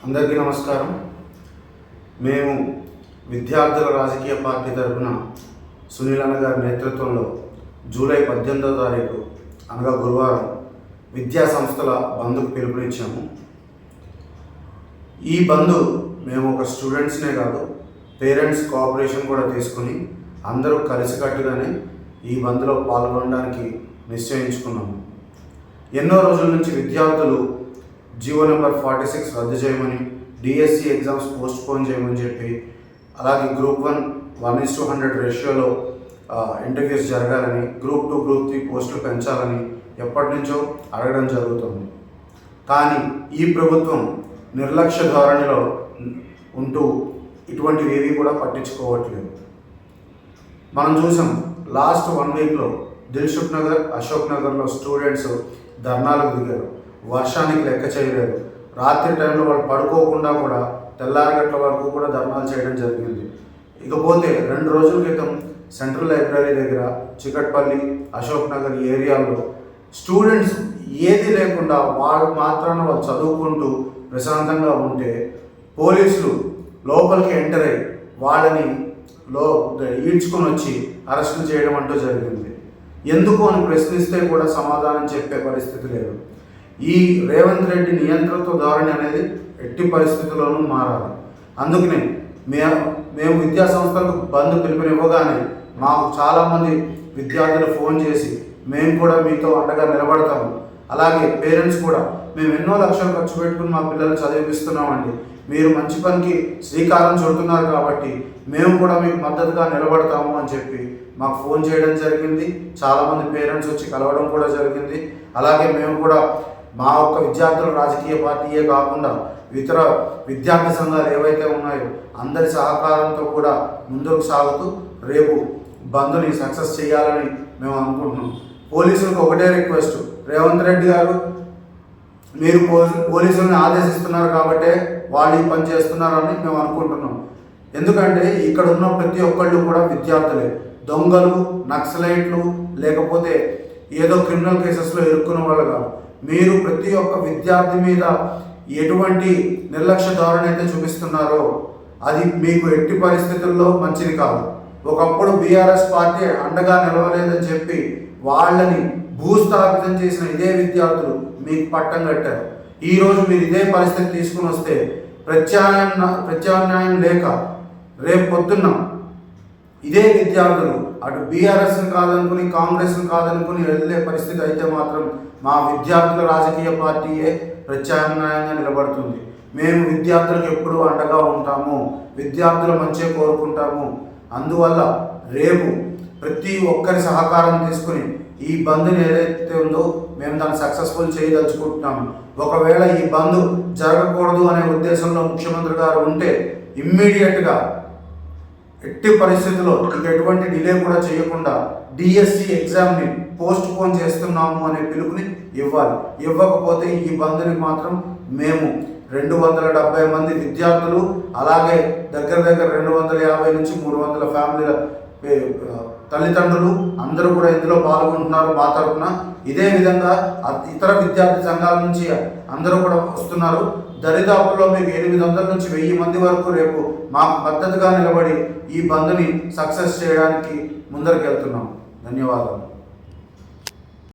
అందరికీ నమస్కారం. మేము విద్యార్థుల రాజకీయ పార్టీ తరఫున సునీల్ అన్న గారి నేతృత్వంలో జూలై 18వ తారీఖు అనగా గురువారం విద్యా సంస్థల బంద్కు పిలుపునిచ్చాము. ఈ బంద్ మేము ఒక స్టూడెంట్స్నే కాదు, పేరెంట్స్ కోఆపరేషన్ కూడా తీసుకుని అందరూ కలిసికట్టుగానే ఈ బంద్లో పాల్గొనడానికి నిశ్చయించుకున్నాము. ఎన్నో రోజుల నుంచి విద్యార్థులు జీవో నెంబర్ 46 రద్దు చేయమని, డిఎస్సి ఎగ్జామ్స్ పోస్ట్పోన్ చేయమని చెప్పి, అలాగే గ్రూప్ 1 1:100 రేషియోలో ఇంటర్వ్యూస్ జరగాలని, గ్రూప్ 2 గ్రూప్ 3 పోస్టులు పెంచాలని ఎప్పటి నుంచో అడగడం జరుగుతుంది. కానీ ఈ ప్రభుత్వం నిర్లక్ష్య ధోరణిలో ఉంటూ ఇటువంటివి ఏవి కూడా పట్టించుకోవట్లేదు. మనం చూసాం లాస్ట్ 1 వీక్లో దిల్సుఖ్ నగర్, అశోక్ నగర్లో స్టూడెంట్స్ ధర్నాలకు దిగారు. వర్షానికి లెక్క చేయలేదు. రాత్రి టైంలో వాళ్ళు పడుకోకుండా కూడా తెల్లారగట్ల వరకు కూడా ధర్నాలు చేయడం జరిగింది. ఇకపోతే 2 రోజుల క్రితం సెంట్రల్ లైబ్రరీ దగ్గర, చికట్పల్లి, అశోక్ నగర్ ఏరియాలో స్టూడెంట్స్ ఏది లేకుండా వాళ్ళు మాత్రాన వాళ్ళు చదువుకుంటూ ప్రశాంతంగా ఉంటే పోలీసులు లోపలికి ఎంటర్ అయ్యి వాళ్ళని ఈడ్చుకొని వచ్చి అరెస్టులు చేయడం అంటూ జరిగింది. ఎందుకు అని ప్రశ్నిస్తే కూడా సమాధానం చెప్పే పరిస్థితి లేదు. ఈ రేవంత్ రెడ్డి నియంతృత్వ ధోరణి అనేది ఎట్టి పరిస్థితుల్లోనూ మారాలి. అందుకనే మేము విద్యా సంస్థలకు బంద్ పిలుపునివ్వగానే మాకు చాలామంది విద్యార్థులు ఫోన్ చేసి మేము కూడా మీతో అండగా నిలబడతాము, అలాగే పేరెంట్స్ కూడా మేము ఎన్నో లక్షలు ఖర్చు పెట్టుకుని మా పిల్లలు చదివిస్తున్నామండి, మీరు మంచి పనికి శ్రీకారం చుడుతున్నారు కాబట్టి మేము కూడా మీకు మద్దతుగా నిలబడతాము అని చెప్పి మాకు ఫోన్ చేయడం జరిగింది. చాలామంది పేరెంట్స్ వచ్చి కలవడం కూడా జరిగింది. అలాగే మేము కూడా మా ఒక్క విద్యార్థుల రాజకీయ పార్టీయే కాకుండా ఇతర విద్యార్థి సంఘాలు ఏవైతే ఉన్నాయో అందరి సహకారంతో కూడా ముందుకు సాగుతూ రేపు బంద్ని సక్సెస్ చేయాలని మేము అనుకుంటున్నాం. పోలీసులకు ఒకటే రిక్వెస్ట్, రేవంత్ రెడ్డి గారు మీరు పోలీసులను ఆదేశిస్తున్నారు కాబట్టే వాళ్ళు ఈ పని చేస్తున్నారని మేము అనుకుంటున్నాం. ఎందుకంటే ఇక్కడ ఉన్న ప్రతి ఒక్కళ్ళు కూడా విద్యార్థులే. దొంగలు, నక్సలైట్లు, లేకపోతే ఏదో క్రిమినల్ కేసెస్లో ఇరుక్కున్న వాళ్ళు కాదు. మీరు ప్రతి ఒక్క విద్యార్థి మీద ఎటువంటి నిర్లక్ష్య ధోరణి అయితే చూపిస్తున్నారో అది మీకు ఎట్టి పరిస్థితుల్లో మంచిది కాదు. ఒకప్పుడు బీఆర్ఎస్ పార్టీ అండగా నిలవలేదని చెప్పి వాళ్ళని భూస్థాపితం చేసిన ఇదే విద్యార్థులు మీకు పట్టం కట్టారు. ఈరోజు మీరు ఇదే పరిస్థితి తీసుకుని వస్తే ప్రత్యామ్నాయం లేక రేపు పొద్దున్న ఇదే విద్యార్థులు అటు బీఆర్ఎస్ని కాదనుకుని, కాంగ్రెస్ని కాదనుకుని వెళ్ళే పరిస్థితి అయితే మాత్రం మా విద్యార్థుల రాజకీయ పార్టీయే ప్రత్యామ్నాయంగా నిలబడుతుంది. మేము విద్యార్థులకు ఎప్పుడూ అండగా ఉంటాము, విద్యార్థుల మంచిగా కోరుకుంటాము. అందువల్ల రేపు ప్రతి ఒక్కరి సహకారం తీసుకుని ఈ బంద్ని ఏదైతే ఉందో మేము దాన్ని సక్సెస్ఫుల్ చేయదలుచుకుంటున్నాము. ఒకవేళ ఈ బంద్ జరగకూడదు అనే ఉద్దేశంలో ముఖ్యమంత్రి గారు ఉంటే ఇమ్మీడియట్గా ఎట్టి పరిస్థితుల్లో ఎటువంటి డిలే కూడా చేయకుండా డిఎస్సి ఎగ్జామ్ని పోస్ట్ పోన్ చేస్తున్నాము అనే పిలుపుని ఇవ్వాలి. ఇవ్వకపోతే ఈ బంద్ని మాత్రం మేము 270 మంది విద్యార్థులు, అలాగే దగ్గర 250 నుంచి 300 ఫ్యామిలీల తల్లిదండ్రులు అందరూ కూడా ఇందులో పాల్గొంటున్నారు మా తరఫున. ఇదే విధంగా ఇతర విద్యార్థి సంఘాల నుంచి అందరూ కూడా వస్తున్నారు. దరిదాపుల్లో మీకు 800 నుంచి 1000 మంది వరకు రేపు మాకు మద్దతుగా నిలబడి ఈ బంద్ని సక్సెస్ చేయడానికి ముందరికి వెళ్తున్నాం. ధన్యవాదాలు.